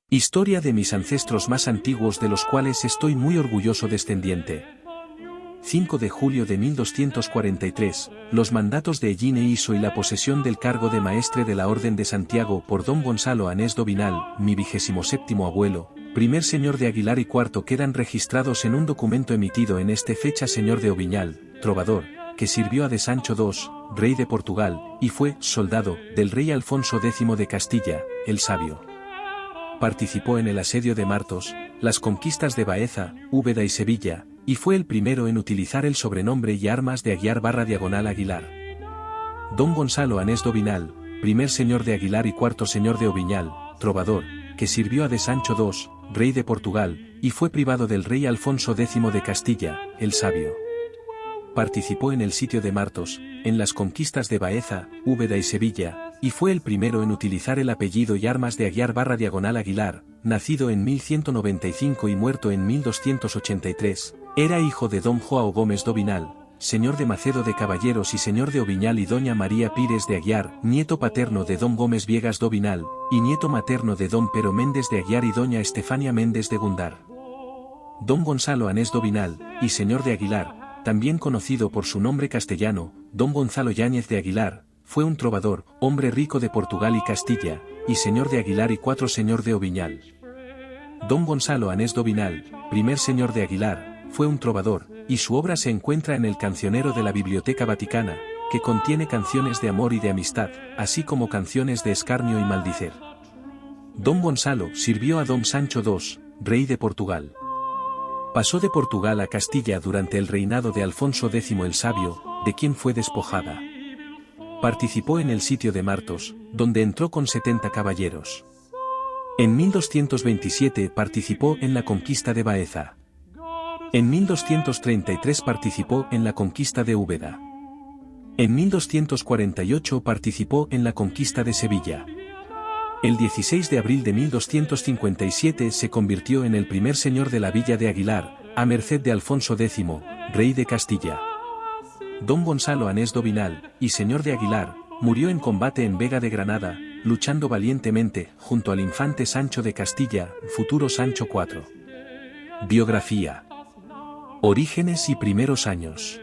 Historia de mis ancestros más antiguos de los cuales estoy muy orgulloso descendiente. 5 de julio de 1243, los mandatos de Ellín e Iso y la posesión del cargo de maestre de la Orden de Santiago por don Gonzalo Anés d'Ovinal, mi 27º abuelo, primer señor de Aguilar y cuarto quedan registrados en un documento emitido en este fecha señor de Oviñal, trovador, que sirvió a de Sancho II, rey de Portugal, y fue soldado del rey Alfonso X de Castilla, el Sabio. Participó en el asedio de Martos, las conquistas de Baeza, Úbeda y Sevilla, y fue el primero en utilizar el sobrenombre y armas de Aguiar/Aguilar. Don Gonzalo Anés d'Ovinal, primer señor de Aguilar y cuarto señor de Oviñal, trovador, que sirvió a de Sancho II, rey de Portugal, y fue privado del rey Alfonso X de Castilla, el Sabio. Participó en el sitio de Martos, en las conquistas de Baeza, Úbeda y Sevilla, y fue el primero en utilizar el apellido y armas de Aguiar/Aguilar, nacido en 1195 y muerto en 1283, era hijo de don Joao Gómez d'Ovinal, señor de Macedo de Caballeros y señor de Oviñal y doña María Pires de Aguiar, nieto paterno de don Gómez Viegas d'Ovinal, y nieto materno de don Pero Méndez de Aguiar y doña Estefania Méndez de Gundar. Don Gonzalo Anés d'Ovinal, y señor de Aguilar, también conocido por su nombre castellano, don Gonzalo Yáñez de Aguilar, fue un trovador, hombre rico de Portugal y Castilla, y señor de Aguilar y cuatro señor de Oviñal. Don Gonzalo Anés d'Ovinal, primer señor de Aguilar, fue un trovador, y su obra se encuentra en el cancionero de la Biblioteca Vaticana, que contiene canciones de amor y de amistad, así como canciones de escarnio y maldicer. Don Gonzalo sirvió a don Sancho II, rey de Portugal. Pasó de Portugal a Castilla durante el reinado de Alfonso X el Sabio, de quien fue despojada. Participó en el sitio de Martos, donde entró con 70 caballeros. En 1227 participó en la conquista de Baeza. En 1233 participó en la conquista de Úbeda. En 1248 participó en la conquista de Sevilla. El 16 de abril de 1257 se convirtió en el primer señor de la villa de Aguilar, a merced de Alfonso X, rey de Castilla. Don Gonzalo Anés d'Ovinal, y señor de Aguilar, murió en combate en Vega de Granada, luchando valientemente junto al infante Sancho de Castilla, futuro Sancho IV. Biografía. Orígenes y primeros años.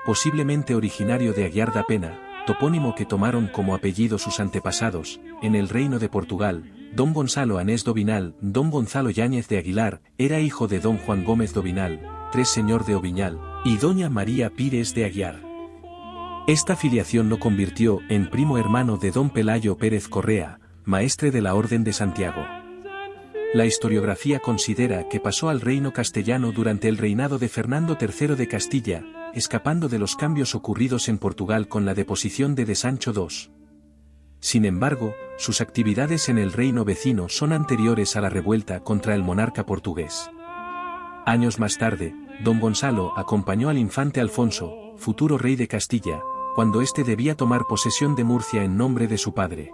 Posiblemente originario de Aguiar da Pena, topónimo que tomaron como apellido sus antepasados, en el reino de Portugal, don Gonzalo Anés d'Ovinal, don Gonzalo Yáñez de Aguilar, era hijo de don Juan Gómez d'Ovinal, señor de Oviñal, y doña María Pires de Aguiar. Esta filiación lo convirtió en primo hermano de don Pelayo Pérez Correa, maestre de la Orden de Santiago. La historiografía considera que pasó al reino castellano durante el reinado de Fernando III de Castilla, escapando de los cambios ocurridos en Portugal con la deposición de Sancho II. Sin embargo, sus actividades en el reino vecino son anteriores a la revuelta contra el monarca portugués. Años más tarde, don Gonzalo acompañó al infante Alfonso, futuro rey de Castilla, cuando éste debía tomar posesión de Murcia en nombre de su padre.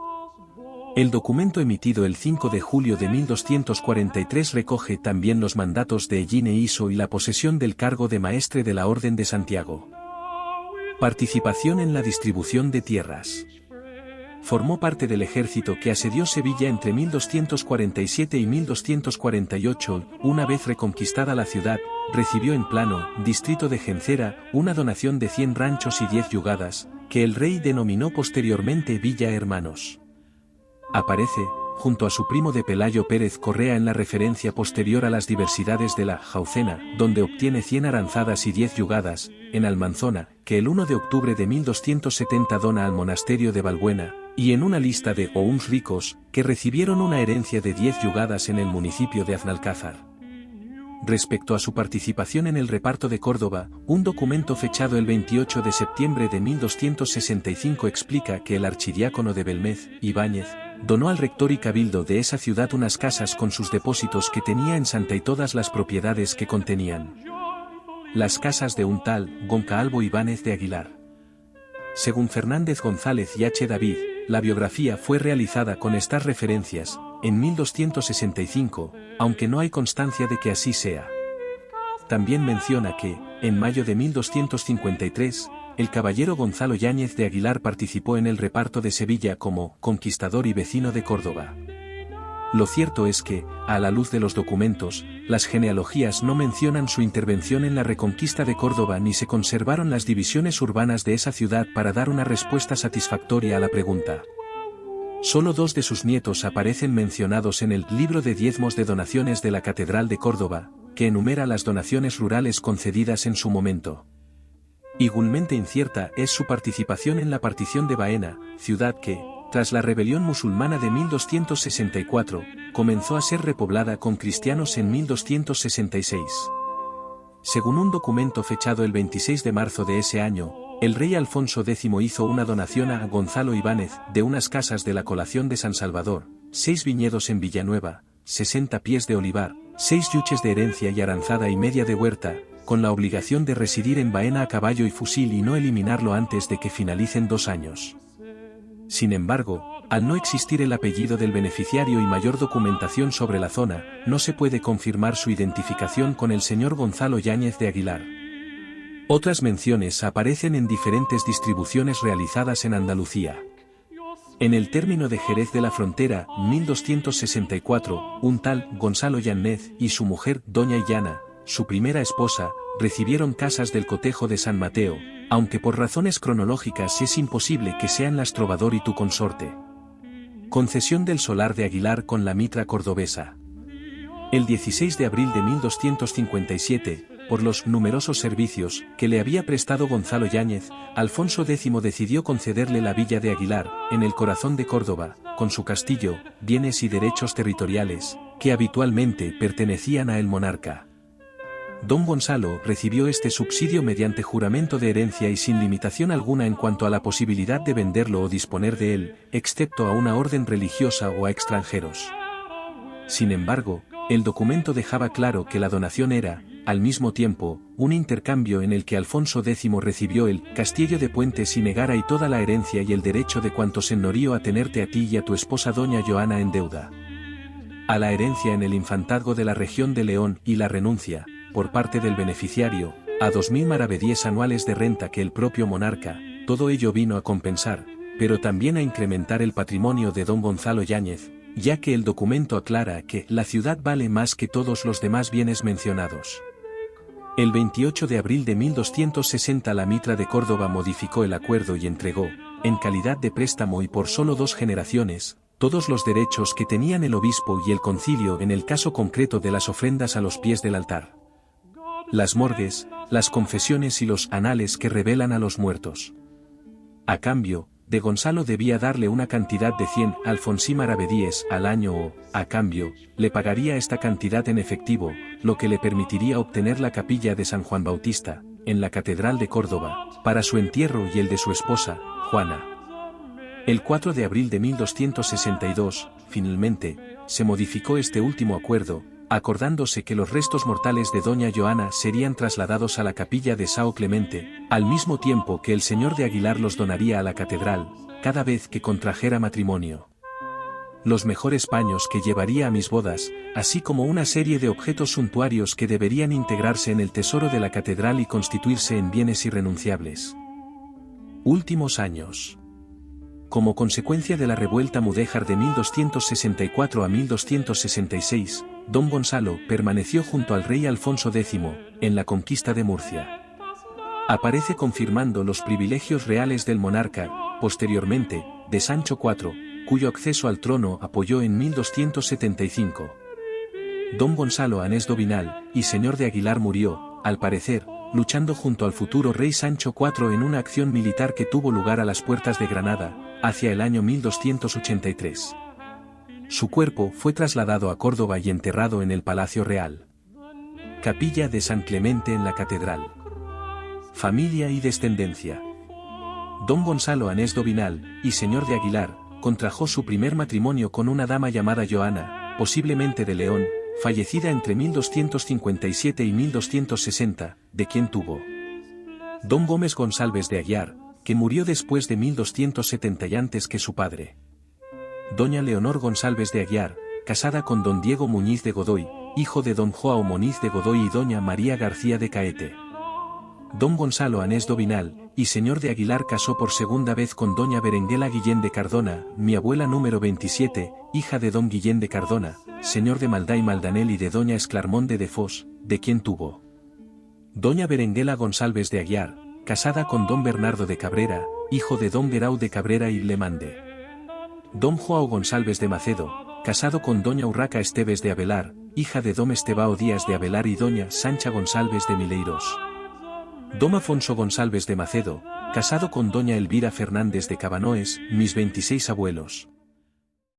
El documento emitido el 5 de julio de 1243 recoge también los mandatos de Ellín e Iso y la posesión del cargo de maestre de la Orden de Santiago. Participación en la distribución de tierras. Formó parte del ejército que asedió Sevilla entre 1247 y 1248, una vez reconquistada la ciudad, recibió en Plano, distrito de Gencera, una donación de 100 ranchos y 10 yugadas, que el rey denominó posteriormente Villa Hermanos. Aparece, junto a su primo de Pelayo Pérez Correa en la referencia posterior a las diversidades de la Jaucena, donde obtiene 100 aranzadas y 10 yugadas, en Almanzona, que el 1 de octubre de 1270 dona al monasterio de Valbuena, y en una lista de ouns ricos, que recibieron una herencia de 10 yugadas en el municipio de Aznalcázar. Respecto a su participación en el reparto de Córdoba, un documento fechado el 28 de septiembre de 1265 explica que el archidiácono de Belmez, Ibáñez, donó al rector y cabildo de esa ciudad unas casas con sus depósitos que tenía en Santa y todas las propiedades que contenían. Las casas de un tal Goncalvo Ibáñez de Aguilar. Según Fernández González y H. David, la biografía fue realizada con estas referencias, en 1265, aunque no hay constancia de que así sea. También menciona que, en mayo de 1253, el caballero Gonzalo Yáñez de Aguilar participó en el reparto de Sevilla como conquistador y vecino de Córdoba. Lo cierto es que, a la luz de los documentos, las genealogías no mencionan su intervención en la reconquista de Córdoba ni se conservaron las divisiones urbanas de esa ciudad para dar una respuesta satisfactoria a la pregunta. Solo 2 de sus nietos aparecen mencionados en el Libro de Diezmos de Donaciones de la Catedral de Córdoba, que enumera las donaciones rurales concedidas en su momento. Igualmente incierta es su participación en la partición de Baena, ciudad que, tras la rebelión musulmana de 1264, comenzó a ser repoblada con cristianos en 1266. Según un documento fechado el 26 de marzo de ese año, el rey Alfonso X hizo una donación a Gonzalo Ibáñez de unas casas de la Colación de San Salvador, 6 viñedos en Villanueva, 60 pies de olivar, 6 yuches de herencia y aranzada y media de huerta, con la obligación de residir en Baena a caballo y fusil y no eliminarlo antes de que finalicen 2 años. Sin embargo, al no existir el apellido del beneficiario y mayor documentación sobre la zona, no se puede confirmar su identificación con el señor Gonzalo Yáñez de Aguilar. Otras menciones aparecen en diferentes distribuciones realizadas en Andalucía. En el término de Jerez de la Frontera, 1264, un tal Gonzalo Yáñez y su mujer, doña Illana, su primera esposa, recibieron casas del cotejo de San Mateo, aunque por razones cronológicas es imposible que sean las Trovador y tu consorte. Concesión del solar de Aguilar con la mitra cordobesa. El 16 de abril de 1257, por los numerosos servicios que le había prestado Gonzalo Yáñez, Alfonso X decidió concederle la villa de Aguilar, en el corazón de Córdoba, con su castillo, bienes y derechos territoriales, que habitualmente pertenecían a el monarca. Don Gonzalo recibió este subsidio mediante juramento de herencia y sin limitación alguna en cuanto a la posibilidad de venderlo o disponer de él, excepto a una orden religiosa o a extranjeros. Sin embargo, el documento dejaba claro que la donación era, al mismo tiempo, un intercambio en el que Alfonso X recibió el castillo de Puentes y Negara y toda la herencia y el derecho de cuanto señorío a tenerte a ti y a tu esposa doña Joana en deuda. A la herencia en el infantazgo de la región de León y la renuncia, por parte del beneficiario, a 2.000 maravedíes anuales de renta que el propio monarca, todo ello vino a compensar, pero también a incrementar el patrimonio de don Gonzalo Yáñez, ya que el documento aclara que la ciudad vale más que todos los demás bienes mencionados. El 28 de abril de 1260 la mitra de Córdoba modificó el acuerdo y entregó, en calidad de préstamo y por solo 2 generaciones, todos los derechos que tenían el obispo y el concilio en el caso concreto de las ofrendas a los pies del altar. Las morgues, las confesiones y los anales que revelan a los muertos. A cambio, de Gonzalo debía darle una cantidad de 100 alfonsí maravedíes al año o, a cambio, le pagaría esta cantidad en efectivo, lo que le permitiría obtener la capilla de San Juan Bautista, en la Catedral de Córdoba, para su entierro y el de su esposa, Juana. El 4 de abril de 1262, finalmente, se modificó este último acuerdo, acordándose que los restos mortales de doña Joana serían trasladados a la capilla de Sao Clemente, al mismo tiempo que el señor de Aguilar los donaría a la catedral, cada vez que contrajera matrimonio. Los mejores paños que llevaría a mis bodas, así como una serie de objetos suntuarios que deberían integrarse en el tesoro de la catedral y constituirse en bienes irrenunciables. Últimos años. Como consecuencia de la revuelta mudéjar de 1264 a 1266, don Gonzalo permaneció junto al rey Alfonso X, en la conquista de Murcia. Aparece confirmando los privilegios reales del monarca, posteriormente, de Sancho IV, cuyo acceso al trono apoyó en 1275. Don Gonzalo Anés Dovinal, y señor de Aguilar murió, al parecer, luchando junto al futuro rey Sancho IV en una acción militar que tuvo lugar a las puertas de Granada, hacia el año 1283. Su cuerpo fue trasladado a Córdoba y enterrado en el Palacio Real. Capilla de San Clemente en la Catedral. Familia y descendencia. Don Gonzalo Anés Dovinal, y señor de Aguilar, contrajo su primer matrimonio con una dama llamada Joana, posiblemente de León, fallecida entre 1257 y 1260, de quien tuvo don Gómez González de Aguiar, que murió después de 1270 y antes que su padre. Doña Leonor González de Aguiar, casada con don Diego Muñiz de Godoy, hijo de don Joao Moniz de Godoy y doña María García de Caete. Don Gonzalo Anés Dovinal, y señor de Aguilar casó por segunda vez con doña Berenguela Guillén de Cardona, mi abuela número 27, hija de don Guillén de Cardona, señor de Maldá y Maldanel y de doña Esclarmonde de Fos, de quien tuvo doña Berenguela González de Aguiar, casada con don Bernardo de Cabrera, hijo de don Guerau de Cabrera y Lemande. Don Joao González de Macedo, casado con doña Urraca Esteves de Avelar, hija de don Estebao Díaz de Avelar y doña Sancha González de Mileiros. Don Afonso González de Macedo, casado con doña Elvira Fernández de Cabanoes, mis 26 abuelos.